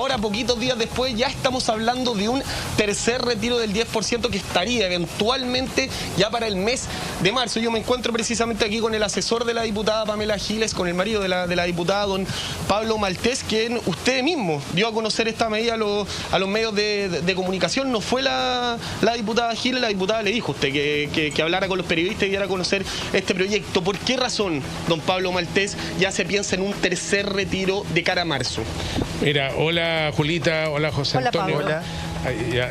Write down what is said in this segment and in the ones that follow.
Ahora, poquitos días después, ya estamos hablando de un tercer retiro del 10% que estaría eventualmente ya para el mes de marzo. Yo me encuentro precisamente aquí con el asesor de la diputada Pamela Giles, con el marido de la diputada, don Pablo Maltés, quien usted mismo dio a conocer esta medida a los medios de comunicación. No fue la diputada Giles, la diputada le dijo a usted que hablara con los periodistas y diera a conocer este proyecto. ¿Por qué razón, don Pablo Maltés, ya se piensa en un tercer retiro de cara a marzo? Mira, hola Julita, hola José Antonio. Hola.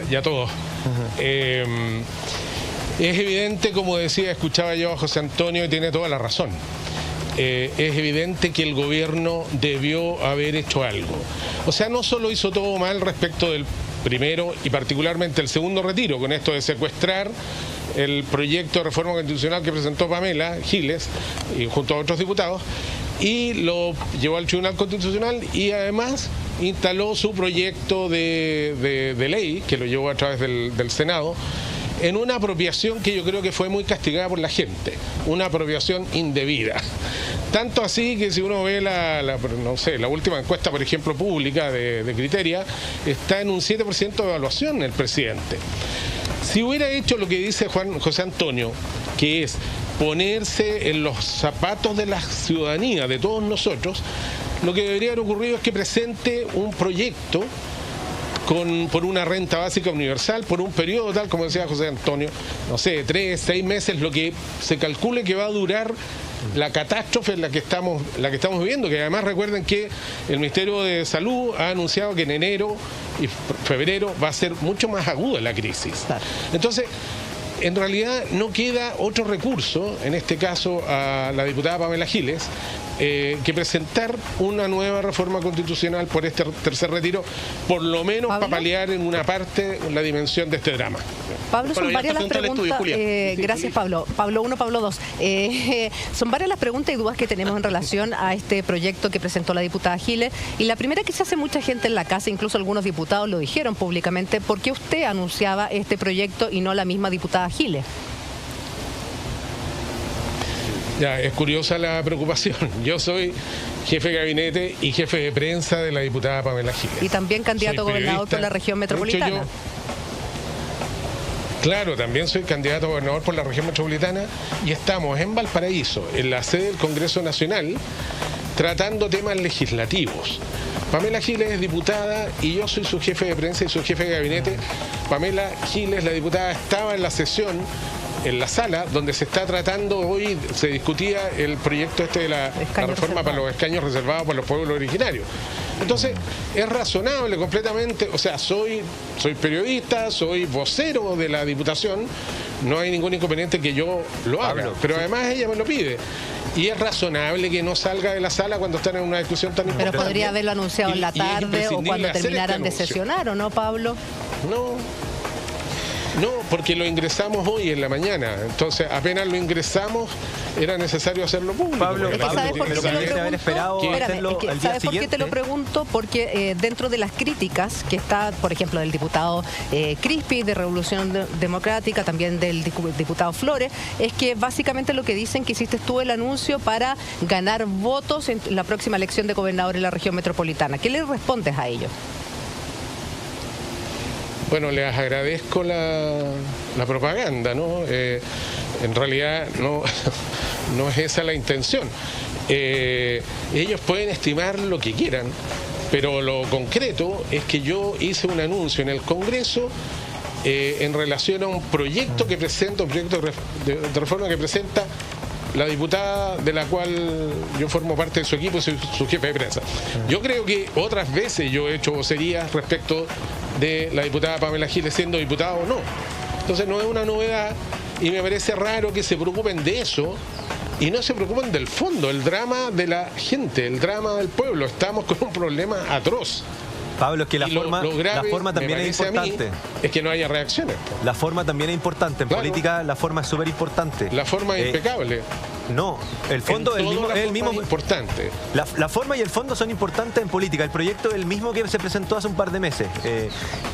Ya todos. Es evidente, como decía, escuchaba yo a José Antonio y tiene toda la razón. Es evidente que el gobierno debió haber hecho algo. O sea, no solo hizo todo mal respecto del primero y particularmente el segundo retiro, con esto de secuestrar el proyecto de reforma constitucional que presentó Pamela Giles y junto a otros diputados, y lo llevó al Tribunal Constitucional y además instaló su proyecto de ley, que lo llevó a través del Senado, en una apropiación que yo creo que fue muy castigada por la gente, una apropiación indebida. Tanto así que si uno ve la última encuesta, por ejemplo, pública de Criteria, está en un 7% de evaluación el presidente. Si hubiera hecho lo que dice José Antonio, que es ponerse en los zapatos de la ciudadanía, de todos nosotros, lo que debería haber ocurrido es que presente un proyecto por una renta básica universal, por un periodo tal, como decía José Antonio, no sé, 3, 6 meses, lo que se calcule que va a durar la catástrofe en la que estamos viviendo, que además recuerden que el Ministerio de Salud ha anunciado que en enero y febrero va a ser mucho más aguda la crisis. Entonces, en realidad no queda otro recurso, en este caso a la diputada Pamela Giles, que presentar una nueva reforma constitucional por este tercer retiro, por lo menos para paliar en una parte la dimensión de este drama. Pablo, son varias las preguntas. Gracias, Pablo. Pablo 1, Pablo 2. Son varias las preguntas y dudas que tenemos en relación a este proyecto que presentó la diputada Giles. Y la primera que se hace mucha gente en la casa, incluso algunos diputados lo dijeron públicamente, ¿por qué usted anunciaba este proyecto y no la misma diputada Giles? Ya, es curiosa la preocupación. Yo soy jefe de gabinete y jefe de prensa de la diputada Pamela Giles. Y también candidato a gobernador por la región metropolitana. Claro, también soy candidato a gobernador por la región metropolitana y estamos en Valparaíso, en la sede del Congreso Nacional, tratando temas legislativos. Pamela Giles es diputada y yo soy su jefe de prensa y su jefe de gabinete. Pamela Giles, la diputada, estaba en la sesión, en la sala, donde se está tratando hoy, se discutía el proyecto de la reforma para los escaños reservados para los pueblos originarios. Entonces, es razonable completamente, o sea, soy periodista, soy vocero de la Diputación, no hay ningún inconveniente que yo lo haga, pero además ella me lo pide. Y es razonable que no salga de la sala cuando están en una discusión tan importante. Pero podría haberlo anunciado en la tarde o cuando terminaran de sesionar, ¿o no, Pablo? No, porque lo ingresamos hoy en la mañana. Entonces, apenas lo ingresamos, era necesario hacerlo público. Pablo, ¿sabes por qué te lo pregunto? ¿Sabes por qué te lo pregunto? Porque dentro de las críticas que está, por ejemplo, del diputado Crispi de Revolución Democrática, también del diputado Flores, es que básicamente lo que dicen que hiciste tú el anuncio para ganar votos en la próxima elección de gobernador en la región metropolitana. ¿Qué le respondes a ellos? Bueno, les agradezco la propaganda, ¿no? En realidad no es esa la intención. Ellos pueden estimar lo que quieran, pero lo concreto es que yo hice un anuncio en el Congreso en relación a un proyecto que presenta, un proyecto de reforma que presenta la diputada de la cual yo formo parte de su equipo y soy su jefe de prensa. Yo creo que otras veces yo he hecho vocerías respecto de la diputada Pamela Giles siendo diputada o no. Entonces no es una novedad y me parece raro que se preocupen de eso y no se preocupen del fondo, el drama de la gente, el drama del pueblo. Estamos con un problema atroz. Pablo, es que la forma también es importante. Es que no haya reacciones. La forma también es importante. En política la forma es súper importante. La forma es impecable. No, el fondo es el mismo. Importante. La forma y el fondo son importantes en política. El proyecto es el mismo que se presentó hace un par de meses.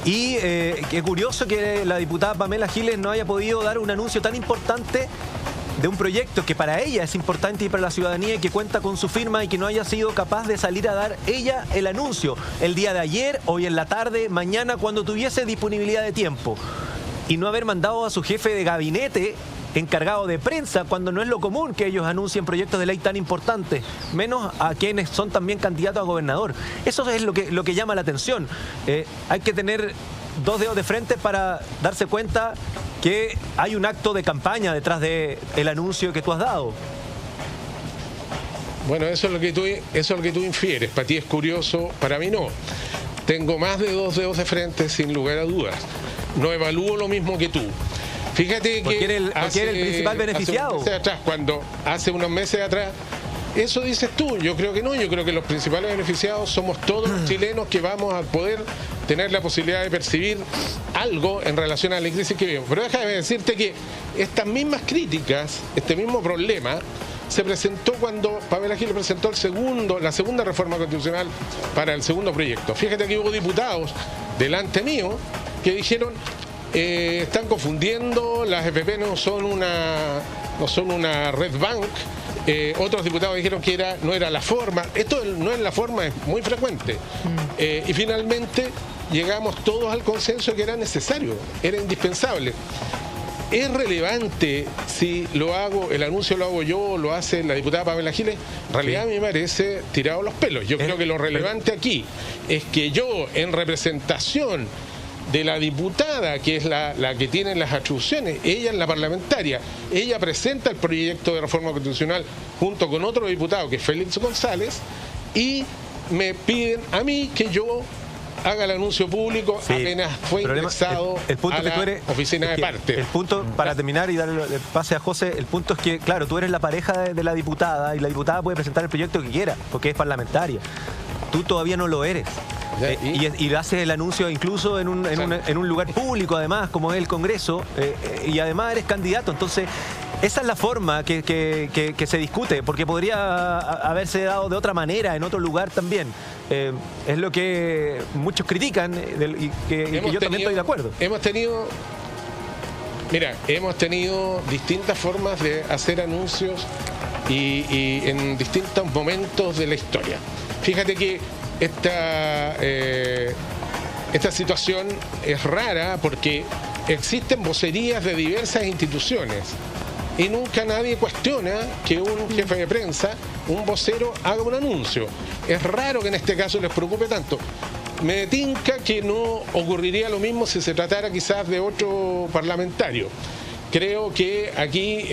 Qué curioso que la diputada Pamela Giles no haya podido dar un anuncio tan importante de un proyecto que para ella es importante y para la ciudadanía y que cuenta con su firma y que no haya sido capaz de salir a dar ella el anuncio el día de ayer, hoy en la tarde, mañana, cuando tuviese disponibilidad de tiempo, y no haber mandado a su jefe de gabinete encargado de prensa, cuando no es lo común que ellos anuncien proyectos de ley tan importantes, menos a quienes son también candidatos a gobernador. Eso es lo que llama la atención. Hay que tener dos dedos de frente para darse cuenta que hay un acto de campaña detrás del anuncio que tú has dado. Bueno, eso es lo que tú infieres. Para ti es curioso, para mí no. Tengo más de dos dedos de frente, sin lugar a dudas. No evalúo lo mismo que tú. Fíjate porque que era el principal beneficiado. Hace unos meses atrás, eso dices tú. Yo creo que no. Yo creo que los principales beneficiados somos todos los chilenos que vamos a poder tener la posibilidad de percibir algo en relación a la crisis que vivimos. Pero déjame decirte que estas mismas críticas, este mismo problema, se presentó cuando Pamela Giles presentó la segunda reforma constitucional para el segundo proyecto. Fíjate que hubo diputados delante mío que dijeron: están confundiendo, las EPP no son una red bank. Otros diputados dijeron que no era la forma. Esto no es la forma, es muy frecuente. Y finalmente llegamos todos al consenso que era necesario, era indispensable. ¿Es relevante si el anuncio lo hago yo, lo hace la diputada Pamela Giles? En realidad a mí me parece tirado los pelos. Yo creo que lo relevante aquí es que yo, en representación de la diputada, que es la que tiene las atribuciones, ella es la parlamentaria, ella presenta el proyecto de reforma constitucional junto con otro diputado, que es Félix González, y me piden a mí que yo haga el anuncio público apenas fue ingresado a la oficina de parte. El punto, para terminar y darle pase a José, el punto es que, claro, tú eres la pareja de la diputada y la diputada puede presentar el proyecto que quiera, porque es parlamentaria. Tú todavía no lo eres. Y haces el anuncio incluso en un lugar público, además, como es el Congreso, y además eres candidato. Entonces, esa es la forma que se discute, porque podría haberse dado de otra manera en otro lugar también. Es lo que muchos critican y que yo también estoy de acuerdo. Hemos tenido distintas formas de hacer anuncios y en distintos momentos de la historia. Fíjate que esta situación es rara porque existen vocerías de diversas instituciones y nunca nadie cuestiona que un jefe de prensa, un vocero, haga un anuncio. Es raro que en este caso les preocupe tanto. Me tinca que no ocurriría lo mismo si se tratara quizás de otro parlamentario. Creo que aquí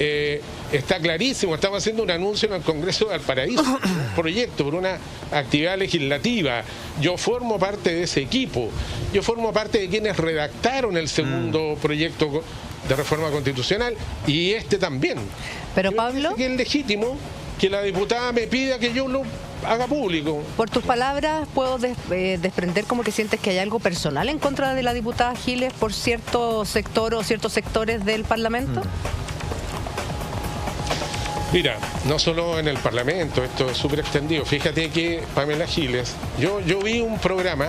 está clarísimo, estamos haciendo un anuncio en el Congreso de Valparaíso, un proyecto por una actividad legislativa. Yo formo parte de ese equipo, yo formo parte de quienes redactaron el segundo proyecto de reforma constitucional y este también. Pero Pablo, que es legítimo que la diputada me pida que yo lo haga público. Por tus palabras puedo desprender como que sientes que hay algo personal en contra de la diputada Giles por cierto sector o ciertos sectores del Parlamento. Mira, no solo en el Parlamento, esto es súper extendido. Fíjate que Pamela Giles, yo vi un programa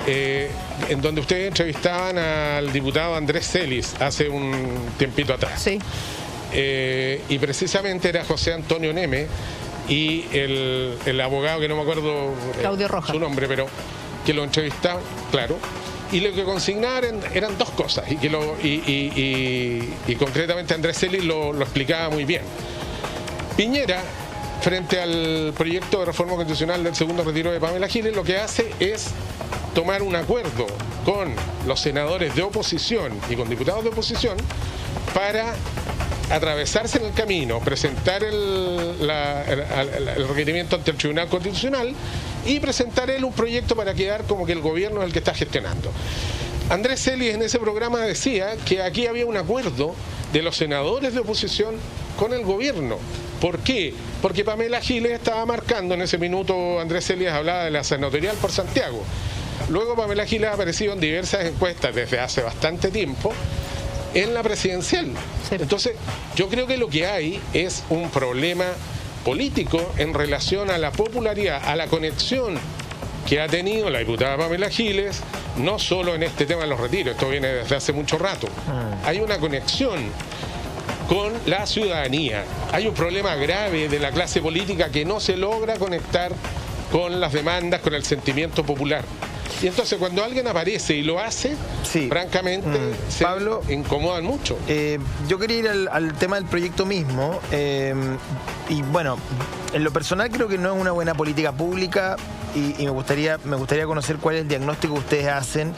en donde ustedes entrevistaban al diputado Andrés Celis hace un tiempito atrás. Sí. Y precisamente era José Antonio Neme y el abogado, que no me acuerdo Claudio Rojas, su nombre, pero que lo entrevistaban, claro. Y lo que consignaban eran dos cosas, y concretamente Andrés Celis lo explicaba muy bien. Piñera, frente al proyecto de reforma constitucional del segundo retiro de Pamela Giles, lo que hace es tomar un acuerdo con los senadores de oposición y con diputados de oposición para atravesarse en el camino, presentar el requerimiento ante el Tribunal Constitucional y presentar él un proyecto para quedar como que el gobierno es el que está gestionando. Andrés Celis en ese programa decía que aquí había un acuerdo de los senadores de oposición con el gobierno. ¿Por qué? Porque Pamela Giles estaba marcando en ese minuto, Andrés Celis hablaba de la senatorial por Santiago. Luego Pamela Giles ha aparecido en diversas encuestas desde hace bastante tiempo en la presidencial. Sí. Entonces, yo creo que lo que hay es un problema político en relación a la popularidad, a la conexión que ha tenido la diputada Pamela Giles, no solo en este tema de los retiros, esto viene desde hace mucho rato. Hay una conexión con la ciudadanía. Hay un problema grave de la clase política que no se logra conectar con las demandas, con el sentimiento popular. Y entonces cuando alguien aparece y lo hace, sí, francamente, se Pablo, incomodan mucho. Yo quería ir al tema del proyecto mismo. Y bueno, en lo personal creo que no es una buena política pública y me gustaría conocer cuál es el diagnóstico que ustedes hacen.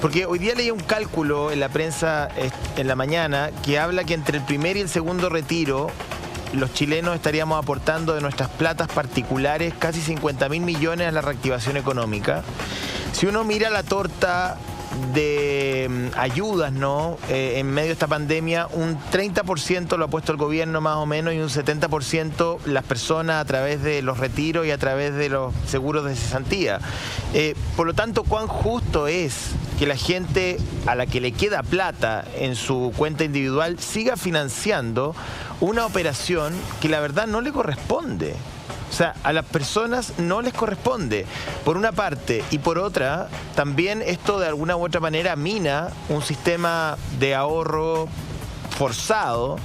Porque hoy día leí un cálculo en la prensa en la mañana que habla que entre el primer y el segundo retiro los chilenos estaríamos aportando de nuestras platas particulares casi 50.000 millones a la reactivación económica. Si uno mira la torta de ayudas, ¿no? En medio de esta pandemia, un 30% lo ha puesto el gobierno más o menos y un 70% las personas a través de los retiros y a través de los seguros de cesantía. Por lo tanto, ¿cuán justo es que la gente a la que le queda plata en su cuenta individual siga financiando una operación que la verdad no le corresponde? O sea, a las personas no les corresponde, por una parte, y por otra, también esto de alguna u otra manera mina un sistema de ahorro forzado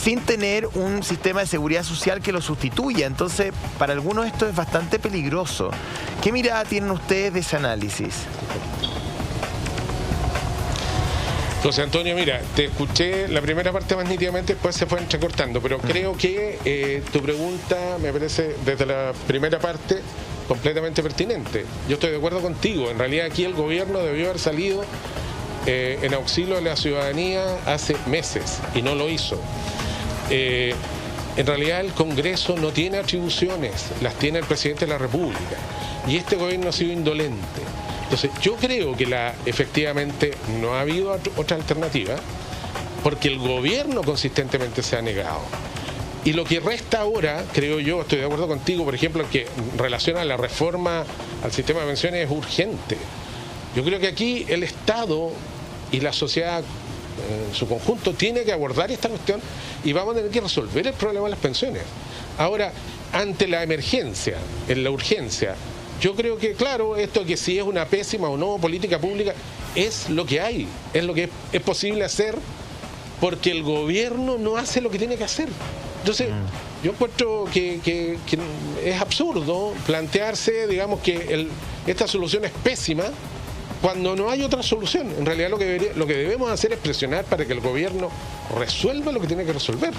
sin tener un sistema de seguridad social que lo sustituya. Entonces, para algunos esto es bastante peligroso. ¿Qué mirada tienen ustedes de ese análisis? José Antonio, mira, te escuché la primera parte más nítidamente, después se fue entrecortando, pero creo que tu pregunta me parece desde la primera parte completamente pertinente. Yo estoy de acuerdo contigo, en realidad aquí el gobierno debió haber salido en auxilio de la ciudadanía hace meses y no lo hizo. En realidad el Congreso no tiene atribuciones, las tiene el presidente de la República y este gobierno ha sido indolente. Entonces, yo creo que efectivamente no ha habido otra alternativa porque el gobierno consistentemente se ha negado. Y lo que resta ahora, creo yo, estoy de acuerdo contigo, por ejemplo, que en relación a la reforma al sistema de pensiones es urgente. Yo creo que aquí el Estado y la sociedad en su conjunto tiene que abordar esta cuestión y vamos a tener que resolver el problema de las pensiones. Ahora, ante la emergencia, en la urgencia, yo creo que, claro, esto que si es una pésima o no política pública, es lo que hay, es lo que es posible hacer, porque el gobierno no hace lo que tiene que hacer. Entonces, yo encuentro que es absurdo plantearse, digamos, que esta solución es pésima cuando no hay otra solución. En realidad lo que debemos hacer es presionar para que el gobierno resuelva lo que tiene que resolver.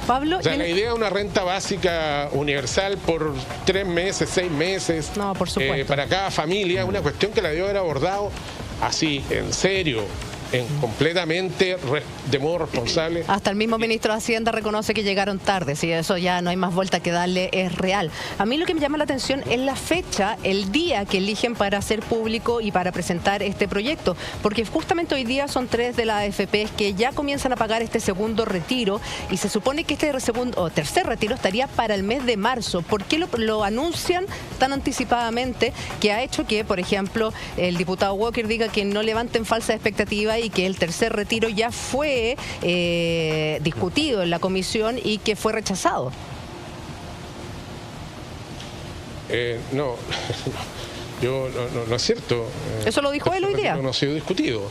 Pablo, o sea, la idea de una renta básica universal por 3 meses, 6 meses, no, por supuesto, para cada familia, es una cuestión que la debió haber abordado así, en serio, completamente de modo responsable. Hasta el mismo ministro de Hacienda reconoce que llegaron tarde, si eso ya no hay más vuelta que darle, es real. A mí lo que me llama la atención es la fecha, el día que eligen para hacer público y para presentar este proyecto, porque justamente hoy día son 3 de las AFPs que ya comienzan a pagar este segundo retiro y se supone que este tercer retiro estaría para el mes de marzo. ¿Por qué lo anuncian tan anticipadamente que ha hecho que, por ejemplo, el diputado Walker diga que no levanten falsas expectativas y que el tercer retiro ya fue discutido en la comisión y que fue rechazado? No, no es cierto. ¿Eso lo dijo él hoy día? No ha sido discutido.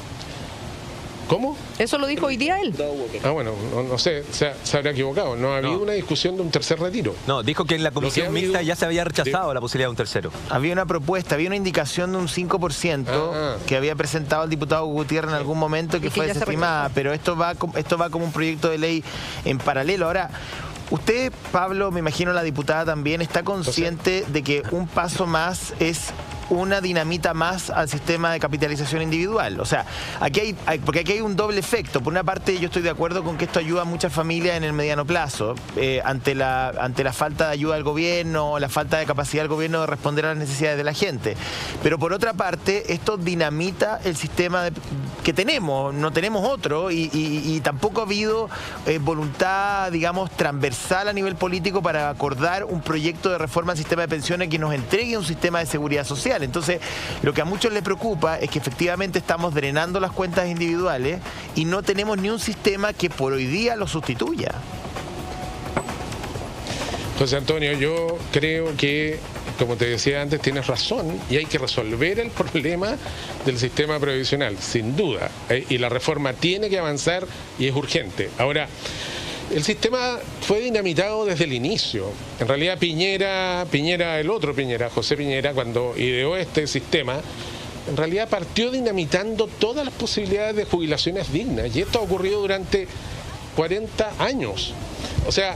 ¿Cómo? ¿Eso lo dijo hoy día él? Ah, bueno, no sé, se habrá equivocado. No ha habido una discusión de un tercer retiro. No, dijo que en la comisión mixta ya se había rechazado la posibilidad de un tercero. Había una propuesta, había una indicación de un 5% que había presentado el diputado Gutiérrez en algún momento que fue desestimada, pero esto va como un proyecto de ley en paralelo. Ahora, usted, Pablo, me imagino la diputada también, está consciente de que un paso más es una dinamita más al sistema de capitalización individual. O sea, porque aquí hay un doble efecto. Por una parte, yo estoy de acuerdo con que esto ayuda a muchas familias en el mediano plazo, ante la falta de ayuda del gobierno, o la falta de capacidad del gobierno de responder a las necesidades de la gente. Pero por otra parte, esto dinamita el sistema que tenemos. No tenemos otro y tampoco ha habido voluntad, digamos, transversal a nivel político para acordar un proyecto de reforma al sistema de pensiones que nos entregue un sistema de seguridad social. Entonces, lo que a muchos les preocupa es que efectivamente estamos drenando las cuentas individuales y no tenemos ni un sistema que por hoy día lo sustituya. José Antonio, yo creo que, como te decía antes, tienes razón y hay que resolver el problema del sistema previsional, sin duda. Y la reforma tiene que avanzar y es urgente. Ahora, el sistema fue dinamitado desde el inicio. En realidad el otro Piñera, José Piñera, cuando ideó este sistema, en realidad partió dinamitando todas las posibilidades de jubilaciones dignas. Y esto ha ocurrido durante 40 años. O sea,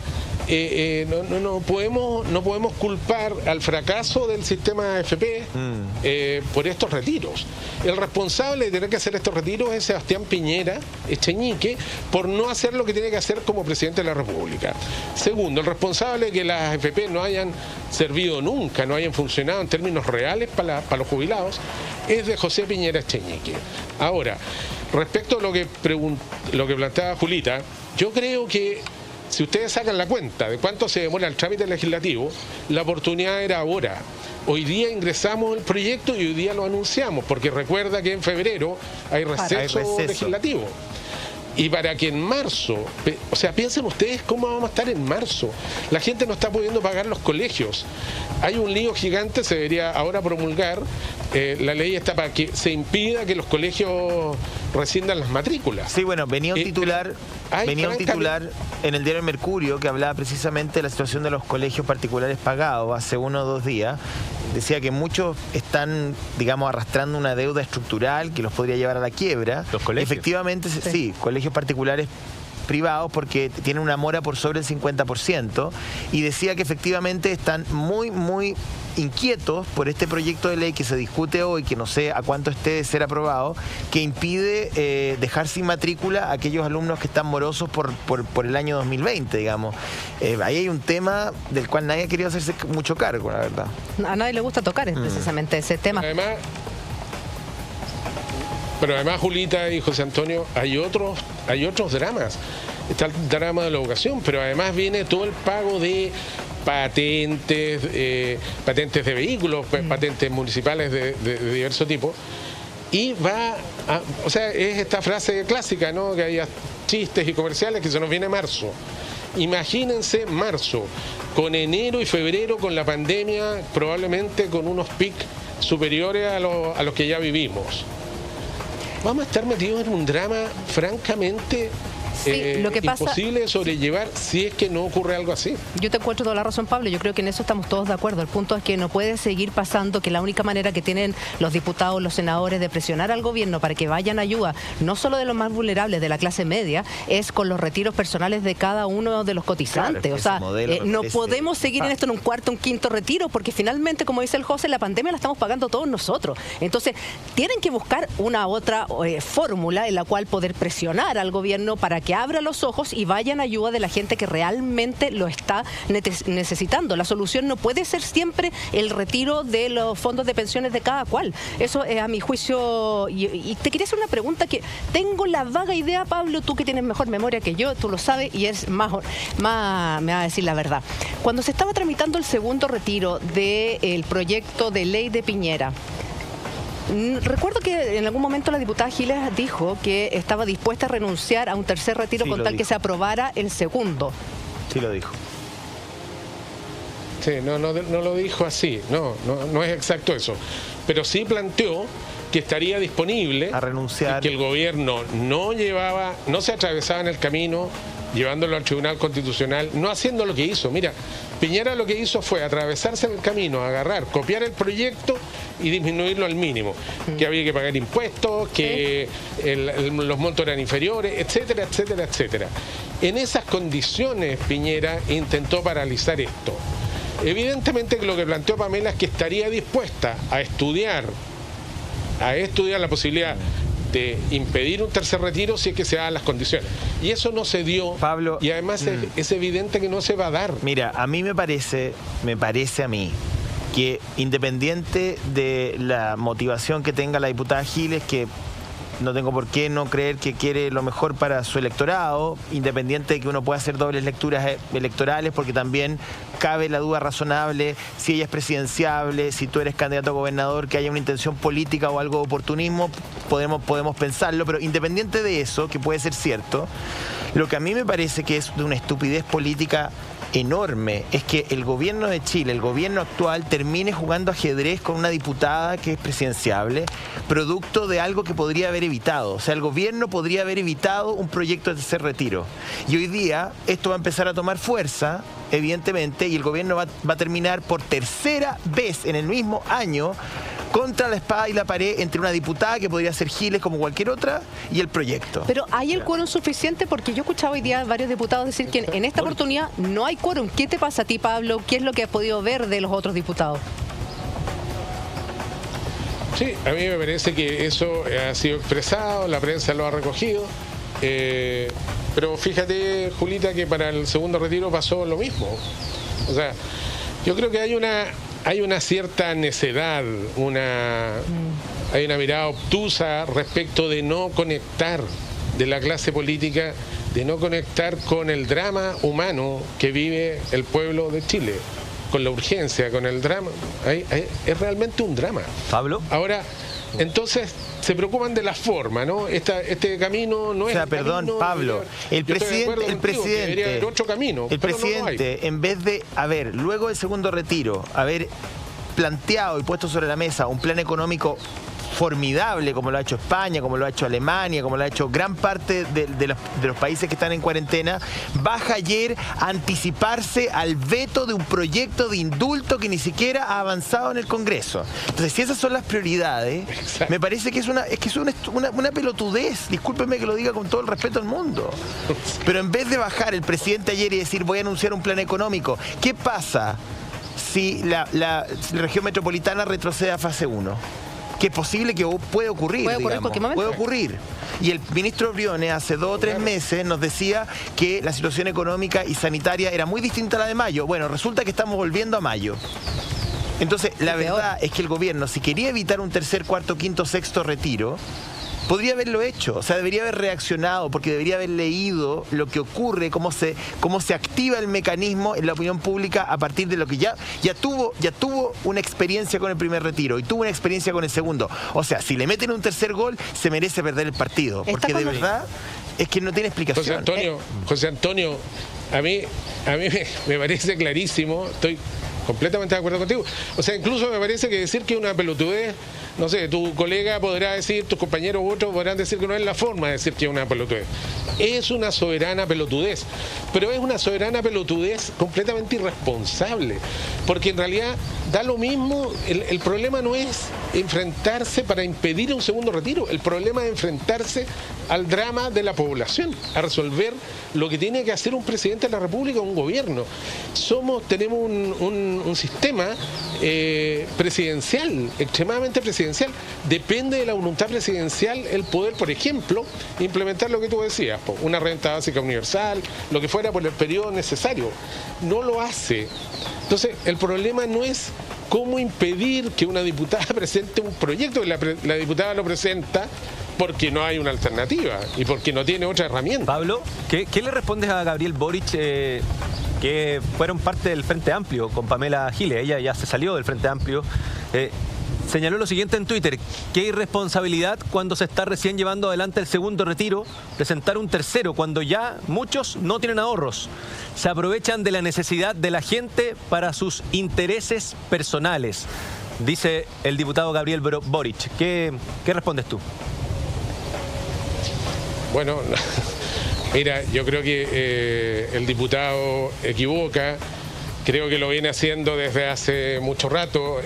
no podemos culpar al fracaso del sistema AFP por estos retiros. El responsable de tener que hacer estos retiros es Sebastián Piñera Echenique, por no hacer lo que tiene que hacer como presidente de la República. Segundo, el responsable de que las AFP no hayan servido nunca, no hayan funcionado en términos reales para los jubilados, es de José Piñera Echenique. Ahora, respecto a lo que planteaba Julita, yo creo que si ustedes sacan la cuenta de cuánto se demora el trámite legislativo, la oportunidad era ahora. Hoy día ingresamos el proyecto y hoy día lo anunciamos, porque recuerda que en febrero hay receso legislativo. Y para que en marzo, o sea, piensen ustedes cómo vamos a estar en marzo. La gente no está pudiendo pagar los colegios. Hay un lío gigante, se debería ahora promulgar. La ley está para que se impida que los colegios rescindan las matrículas. Sí, bueno, venía un titular en el diario El Mercurio que hablaba precisamente de la situación de los colegios particulares pagados hace 1 o 2 días. Decía que muchos están, digamos, arrastrando una deuda estructural que los podría llevar a la quiebra. ¿Los colegios? Efectivamente, sí, colegios particulares privados porque tienen una mora por sobre el 50%, y decía que efectivamente están muy inquietos por este proyecto de ley que se discute hoy, que no sé a cuánto esté de ser aprobado, que impide dejar sin matrícula a aquellos alumnos que están morosos por el año 2020, digamos. Ahí hay un tema del cual nadie ha querido hacerse mucho cargo, la verdad. A nadie le gusta tocar precisamente ese tema. Pero además, Julita y José Antonio, hay otros dramas. Está el drama de la educación, pero además viene todo el pago de patentes de vehículos, patentes municipales de diverso tipo. Y o sea, es esta frase clásica, ¿no? Que haya chistes y comerciales, que se nos viene marzo. Imagínense marzo, con enero y febrero, con la pandemia, probablemente con unos picos superiores a los que ya vivimos. Vamos a estar metidos en un drama francamente lo que pasa, imposible de sobrellevar si es que no ocurre algo así. Yo te encuentro toda la razón, Pablo. Yo creo que en eso estamos todos de acuerdo. El punto es que no puede seguir pasando que la única manera que tienen los diputados, los senadores de presionar al gobierno para que vayan a ayuda, no solo de los más vulnerables, de la clase media, es con los retiros personales de cada uno de los cotizantes. Claro, o sea, no podemos seguir en esto en un cuarto, un quinto retiro, porque finalmente, como dice el José, la pandemia la estamos pagando todos nosotros. Entonces, tienen que buscar una otra fórmula en la cual poder presionar al gobierno para que abra los ojos y vayan a ayuda de la gente que realmente lo está necesitando. La solución no puede ser siempre el retiro de los fondos de pensiones de cada cual. Eso es a mi juicio. Y te quería hacer una pregunta que tengo la vaga idea, Pablo, tú que tienes mejor memoria que yo, tú lo sabes y es más me va a decir la verdad. Cuando se estaba tramitando el segundo retiro del proyecto de ley de Piñera, recuerdo que en algún momento la diputada Giles dijo que estaba dispuesta a renunciar a un tercer retiro con tal que se aprobara el segundo. Sí, lo dijo. Sí, no lo dijo así, no es exacto eso. Pero sí planteó que estaría disponible a renunciar, y que el gobierno no se atravesaba en el camino llevándolo al Tribunal Constitucional, no haciendo lo que hizo. Mira, Piñera lo que hizo fue atravesarse en el camino, agarrar, copiar el proyecto y disminuirlo al mínimo. Que había que pagar impuestos, que los montos eran inferiores, etcétera, etcétera, etcétera. En esas condiciones, Piñera intentó paralizar esto. Evidentemente que lo que planteó Pamela es que estaría dispuesta a estudiar la posibilidad de impedir un tercer retiro si es que se dan las condiciones. Y eso no se dio, Pablo, y además es evidente que no se va a dar. Mira, a mí me parece a mí que independiente de la motivación que tenga la diputada Giles, que no tengo por qué no creer que quiere lo mejor para su electorado, independiente de que uno pueda hacer dobles lecturas electorales, porque también cabe la duda razonable si ella es presidenciable, si tú eres candidato a gobernador, que haya una intención política o algo de oportunismo, podemos pensarlo, pero independiente de eso, que puede ser cierto, lo que a mí me parece que es de una estupidez política enorme es que el gobierno de Chile, el gobierno actual, termine jugando ajedrez con una diputada que es presidenciable, producto de algo que podría haber evitado. O sea, el gobierno podría haber evitado un proyecto de tercer retiro. Y hoy día esto va a empezar a tomar fuerza, evidentemente, y el gobierno va a terminar por tercera vez en el mismo año contra la espada y la pared entre una diputada que podría ser Giles como cualquier otra y el proyecto. Pero ¿hay el quórum suficiente? Porque yo escuchaba hoy día a varios diputados decir que en esta oportunidad no hay quórum. ¿Qué te pasa a ti, Pablo? ¿Qué es lo que has podido ver de los otros diputados? Sí, a mí me parece que eso ha sido expresado, la prensa lo ha recogido, pero fíjate, Julita, que para el segundo retiro pasó lo mismo. O sea, yo creo que hay una cierta necedad, hay una mirada obtusa respecto de no conectar de la clase política, de no conectar con el drama humano que vive el pueblo de Chile, con la urgencia, con el drama. Es realmente un drama. Pablo. Ahora, entonces se preocupan de la forma, ¿no? Este camino no es. O sea, perdón, camino, Pablo, el presidente, debería haber otro camino, el pero presidente, no en vez de luego del segundo retiro, haber planteado y puesto sobre la mesa un plan económico formidable, como lo ha hecho España, como lo ha hecho Alemania, como lo ha hecho gran parte de los países que están en cuarentena, baja ayer a anticiparse al veto de un proyecto de indulto que ni siquiera ha avanzado en el Congreso. Entonces, si esas son las prioridades, me parece que es una pelotudez, discúlpeme que lo diga con todo el respeto del mundo. Pero en vez de bajar el presidente ayer y decir voy a anunciar un plan económico, ¿qué pasa si la región metropolitana retrocede a fase 1? Que es posible que puede ocurrir, puede ocurrir. Y el ministro Briones hace 2 o 3 meses nos decía que la situación económica y sanitaria era muy distinta a la de mayo. Bueno, resulta que estamos volviendo a mayo. Entonces, la verdad es que el gobierno, si quería evitar un tercer, cuarto, quinto, sexto retiro, podría haberlo hecho, o sea, debería haber reaccionado, porque debería haber leído lo que ocurre, cómo se activa el mecanismo en la opinión pública a partir de lo que ya tuvo una experiencia con el primer retiro y tuvo una experiencia con el segundo. O sea, si le meten un tercer gol, se merece perder el partido, porque de verdad es que no tiene explicación. José Antonio, a mí me parece clarísimo, estoy completamente de acuerdo contigo. O sea, incluso me parece que decir que una pelotudez, no sé, tu colega podrá decir, tus compañeros u otros podrán decir que no es la forma de decir que es una pelotudez. Es una soberana pelotudez, pero es una soberana pelotudez completamente irresponsable, porque en realidad da lo mismo, el problema no es enfrentarse para impedir un segundo retiro, el problema es enfrentarse al drama de la población, a resolver lo que tiene que hacer un presidente de la República, un gobierno. Tenemos un sistema presidencial, extremadamente presidencial. Depende de la voluntad presidencial el poder, por ejemplo, implementar lo que tú decías, una renta básica universal, lo que fuera por el periodo necesario. No lo hace. Entonces, el problema no es cómo impedir que una diputada presente un proyecto, que la diputada lo presenta porque no hay una alternativa y porque no tiene otra herramienta. Pablo, ¿qué le respondes a Gabriel Boric, que fueron parte del Frente Amplio con Pamela Giles? Ella ya se salió del Frente Amplio. Señaló lo siguiente en Twitter: qué irresponsabilidad cuando se está recién llevando adelante el segundo retiro, presentar un tercero cuando ya muchos no tienen ahorros. Se aprovechan de la necesidad de la gente para sus intereses personales, dice el diputado Gabriel Boric. ¿Qué respondes tú? Bueno, mira, yo creo que el diputado equivoca, creo que lo viene haciendo desde hace mucho rato,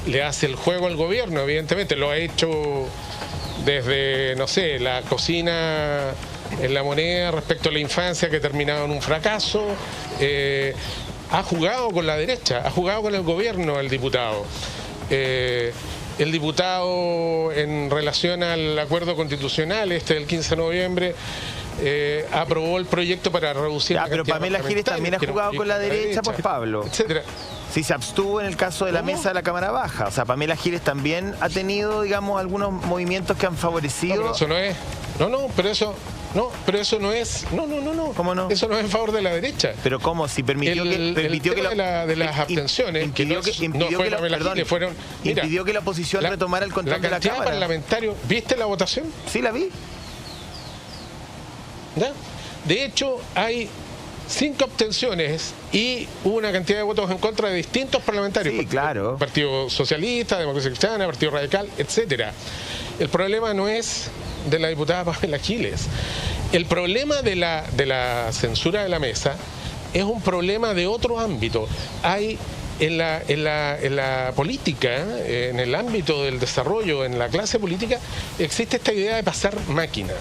le hace el juego al gobierno, evidentemente, lo ha hecho desde, no sé, la cocina en La Moneda respecto a la infancia que ha terminado en un fracaso, ha jugado con la derecha, ha jugado con el gobierno el diputado. El diputado, en relación al acuerdo constitucional del 15 de noviembre, aprobó el proyecto para reducir la pero Pamela Giles también ha jugado con la derecha, pues, Pablo. Etcétera. Si se abstuvo en el caso de la mesa de la Cámara Baja. O sea, Pamela Giles también ha tenido, digamos, algunos movimientos que han favorecido. No, pero eso no es. Pero eso no es. No. ¿Cómo no? Eso no es en favor de la derecha. Pero ¿cómo? Si permitió de las abstenciones, impidió que la oposición retomara el control de la Cámara. Parlamentario, ¿viste la votación? Sí, la vi. ¿Ya? De hecho, hay 5 abstenciones y hubo una cantidad de votos en contra de distintos parlamentarios. Sí, claro. Partido Socialista, Democracia Cristiana, Partido Radical, etcétera. El problema no es de la diputada Pamela Giles. El problema de la censura de la mesa es un problema de otro ámbito. Hay en la política, en el ámbito del desarrollo, en la clase política, existe esta idea de pasar máquina.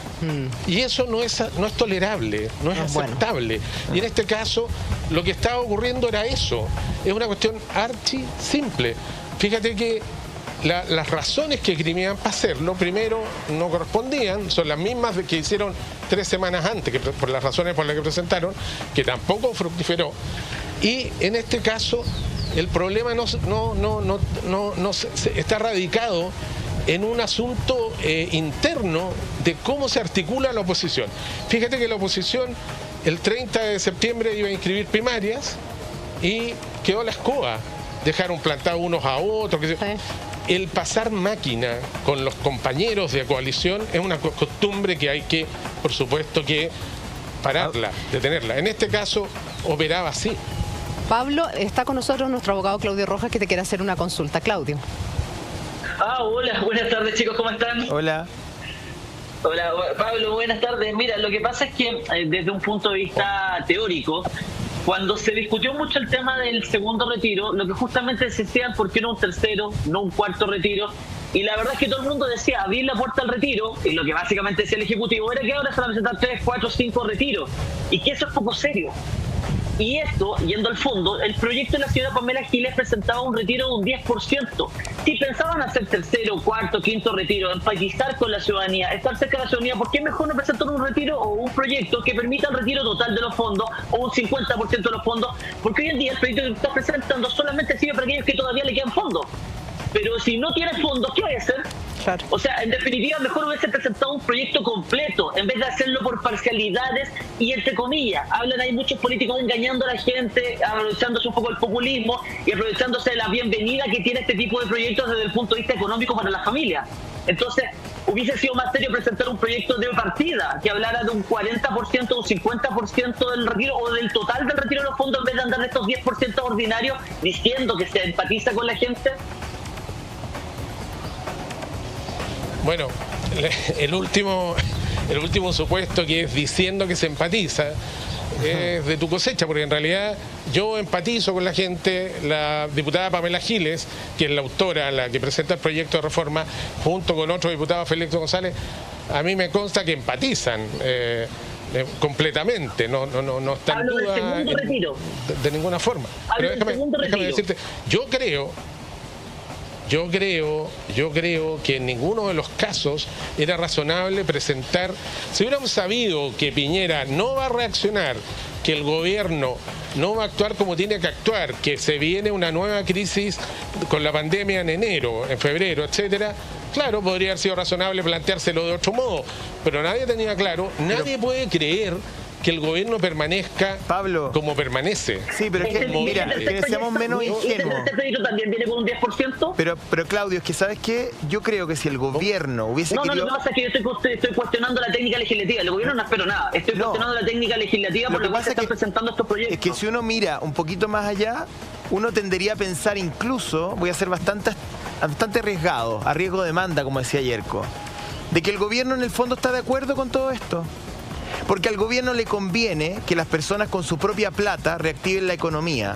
Y eso no es tolerable, no es aceptable. Y en este caso, lo que estaba ocurriendo era eso. Es una cuestión archi simple. Fíjate que las razones que esgrimían para hacerlo, primero, no correspondían, son las mismas que hicieron 3 semanas antes, que por las razones por las que presentaron, que tampoco fructiferó. Y en este caso, el problema está radicado en un asunto interno de cómo se articula la oposición. Fíjate que la oposición el 30 de septiembre iba a inscribir primarias y quedó la escoba. Dejaron plantados unos a otros. El pasar máquina con los compañeros de coalición es una costumbre que hay que, por supuesto, que pararla, detenerla. En este caso, operaba así. Pablo, está con nosotros nuestro abogado Claudio Rojas, que te quiere hacer una consulta. Claudio. Hola, buenas tardes, chicos, ¿cómo están? Hola. Hola, Pablo, buenas tardes. Mira, lo que pasa es que desde un punto de vista teórico, cuando se discutió mucho el tema del segundo retiro, lo que justamente se decía, ¿por qué no un tercero, no un cuarto retiro? Y la verdad es que todo el mundo decía abrir la puerta al retiro, y lo que básicamente decía el Ejecutivo era que ahora se van a presentar 3, 4, 5 retiros, y que eso es poco serio. Y esto, yendo al fondo, el proyecto de la señora Pamela Giles presentaba un retiro de un 10%. Si pensaban hacer tercero, cuarto, quinto retiro, empatizar con la ciudadanía, estar cerca de la ciudadanía, ¿por qué mejor no presentar un retiro o un proyecto que permita el retiro total de los fondos o un 50% de los fondos? Porque hoy en día el proyecto que está presentando solamente sirve para aquellos que todavía le quedan fondos. Pero si no tienes fondos, ¿qué va a hacer? Claro. O sea, en definitiva, mejor hubiese presentado un proyecto completo en vez de hacerlo por parcialidades y entre comillas. Hablan ahí muchos políticos engañando a la gente, aprovechándose un poco del populismo y aprovechándose de la bienvenida que tiene este tipo de proyectos desde el punto de vista económico para las familias. Entonces, hubiese sido más serio presentar un proyecto de partida que hablara de un 40% o un 50% del retiro o del total del retiro de los fondos en vez de andar de estos 10% ordinarios diciendo que se empatiza con la gente. Bueno, el último supuesto, que es diciendo que se empatiza, es de tu cosecha, porque en realidad yo empatizo con la gente. La diputada Pamela Giles, que es la autora, la que presenta el proyecto de reforma, junto con otro diputado, Félix González, a mí me consta que empatizan completamente, no está en duda de ninguna forma. Pero déjame decirte, yo creo que en ninguno de los casos era razonable presentar. Si hubiéramos sabido que Piñera no va a reaccionar, que el gobierno no va a actuar como tiene que actuar, que se viene una nueva crisis con la pandemia en enero, en febrero, etcétera, claro, podría haber sido razonable planteárselo de otro modo, pero nadie tenía claro, nadie puede creer que el gobierno permanezca, Pablo, como permanece. Sí, pero es que, mira, que seamos menos ingenuos. ¿Este proyecto también viene con un 10%? Pero Claudio, es que ¿sabes qué? Yo creo que si el gobierno hubiese querido... No, lo que pasa es que yo estoy cuestionando la técnica legislativa. El gobierno no espero nada. Estoy cuestionando la técnica legislativa por la cual se están presentando estos proyectos. Es que si uno mira un poquito más allá, uno tendería a pensar incluso, voy a ser bastante arriesgado, a riesgo de demanda, como decía Yerko, de que el gobierno en el fondo está de acuerdo con todo esto. Porque al gobierno le conviene que las personas con su propia plata reactiven la economía.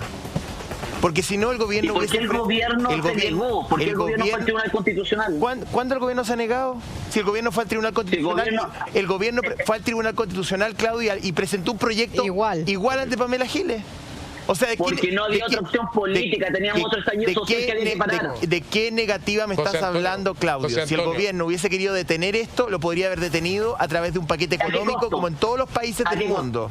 Porque si no, el gobierno... ¿Y por qué el gobierno se negó? ¿Por qué el gobierno fue al Tribunal Constitucional? ¿Cuándo el gobierno se ha negado? Si el gobierno fue al Tribunal Constitucional... El gobierno fue al Tribunal Constitucional, Claudia, y presentó un proyecto igual al de Pamela Giles. O sea, porque no había otra opción política, teníamos otro estallido social que había que parar. ¿De qué negativa me estás hablando, Claudio? Si el gobierno hubiese querido detener esto, lo podría haber detenido a través de un paquete económico como en todos los países del mundo.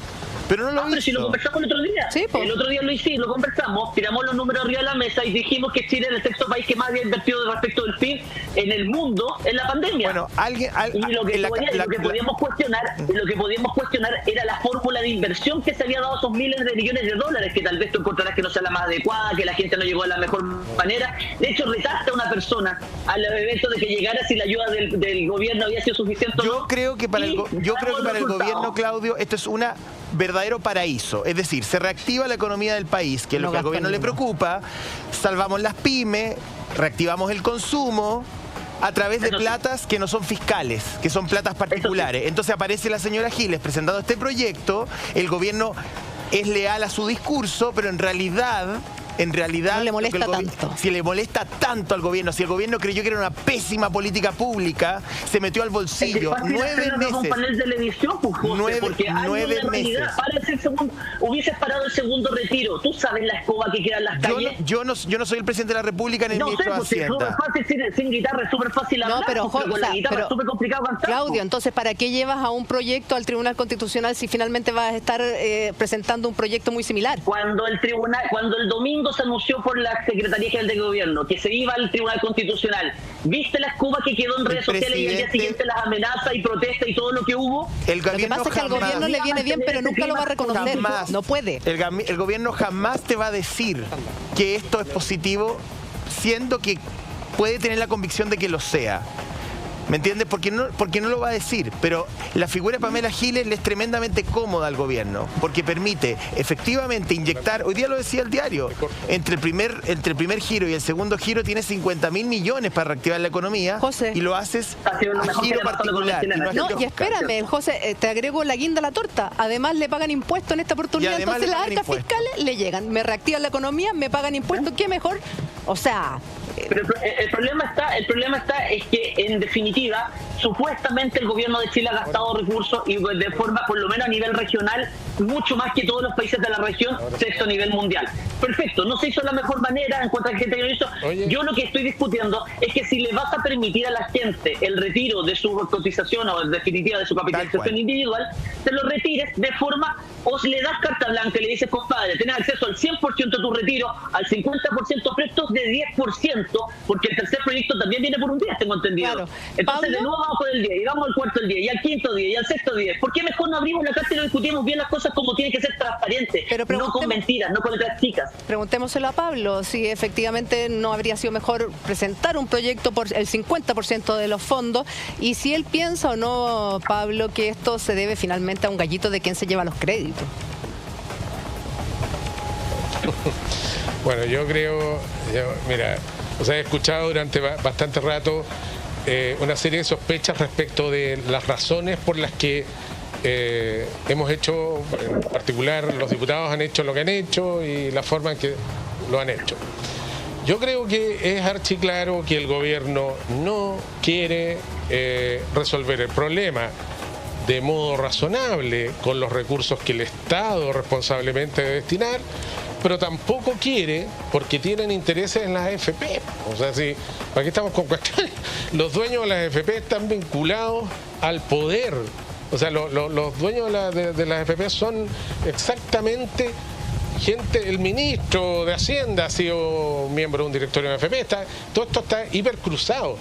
Pero no lo hizo. Pero si lo conversamos el otro día. Sí, pues. El otro día lo conversamos, tiramos los números arriba de la mesa y dijimos que Chile era el sexto país que más había invertido respecto del PIB en el mundo en la pandemia. Bueno, y lo que podíamos cuestionar era la fórmula de inversión que se había dado a esos miles de millones de dólares, que tal vez tú encontrarás que no sea la más adecuada, que la gente no llegó de la mejor manera. De hecho, retaste a una persona al evento de que llegara si la ayuda del gobierno había sido suficiente. Yo creo que para el gobierno, Claudio, esto es una verdadero paraíso. Es decir, se reactiva la economía del país, que es lo que al gobierno le preocupa, salvamos las pymes, reactivamos el consumo a través de platas que no son fiscales, que son platas particulares. Entonces aparece la señora Giles presentando este proyecto, el gobierno es leal a su discurso, pero en realidad no le molesta tanto. Si le molesta tanto al gobierno, si el gobierno creyó que era una pésima política pública, se metió al bolsillo 9 meses. Un panel de televisión, pues, José, porque 9 meses. Hubieses parado el segundo retiro. ¿Tú sabes la escoba que queda en las calles? Yo no soy el presidente de la República ni el ministro de Hacienda. Es súper fácil, sin guitarra es súper fácil hablar. No, pero con la guitarra es súper complicado cantar. Claudio, entonces, ¿para qué llevas a un proyecto al Tribunal Constitucional si finalmente vas a estar presentando un proyecto muy similar? Cuando el domingo se anunció por la Secretaría General de Gobierno que se iba al Tribunal Constitucional, ¿viste la escuba que quedó en redes sociales y al día siguiente las amenazas y protestas y todo lo que hubo? Lo que pasa es que al gobierno le viene bien, pero nunca lo va a reconocer. No puede. El gobierno jamás te va a decir que esto es positivo, siendo que puede tener la convicción de que lo sea. ¿Me entiendes? Porque no lo va a decir, pero la figura de Pamela Giles le es tremendamente cómoda al gobierno, porque permite efectivamente inyectar, hoy día lo decía el diario, entre el primer giro y el segundo giro tienes 50.000 millones para reactivar la economía, José, y lo haces a giro particular. Y espérame, José, te agrego la guinda a la torta, además le pagan impuestos en esta oportunidad, entonces las arcas fiscales le llegan, me reactivan la economía, me pagan impuestos, ¿qué mejor? O sea... Pero el problema está es que en definitiva supuestamente el gobierno de Chile ha gastado recursos y de forma, por lo menos a nivel regional, mucho más que todos los países de la región, sexto a nivel mundial. Perfecto, no se hizo de la mejor manera en cuanto a la gente que lo hizo. Yo lo que estoy discutiendo es que si le vas a permitir a la gente el retiro de su cotización o en definitiva de su capitalización individual, te lo retires de forma, o le das carta blanca y le dices, compadre, tenés acceso al 100% de tu retiro, al 50% prestos de 10%, porque el tercer proyecto también viene por un día, tengo entendido. Claro. Entonces, de nuevo vamos con el 10, y vamos al cuarto el 10, y al quinto 10, y al sexto 10. ¿Por qué mejor no abrimos la carta y lo discutimos bien las cosas como tienen que ser transparentes? No con mentiras, no con letras chicas. Preguntémoselo a Pablo, si efectivamente no habría sido mejor presentar un proyecto por el 50% de los fondos, y si él piensa o no, Pablo, que esto se debe finalmente a un gallito de quien se lleva los créditos. Bueno, yo creo, mira, he escuchado durante bastante rato una serie de sospechas respecto de las razones por las que hemos hecho, en particular los diputados han hecho lo que han hecho y la forma en que lo han hecho. Yo creo que es archiclaro que el gobierno no quiere resolver el problema de modo razonable con los recursos que el Estado responsablemente debe destinar, pero tampoco quiere, porque tienen intereses en las AFP. O sea, si, ¿para qué estamos con cuestiones? Los dueños de las AFP están vinculados al poder. O sea, los dueños de las AFP son exactamente gente, el ministro de Hacienda ha sido miembro de un directorio de AFP, todo esto está hipercruzado.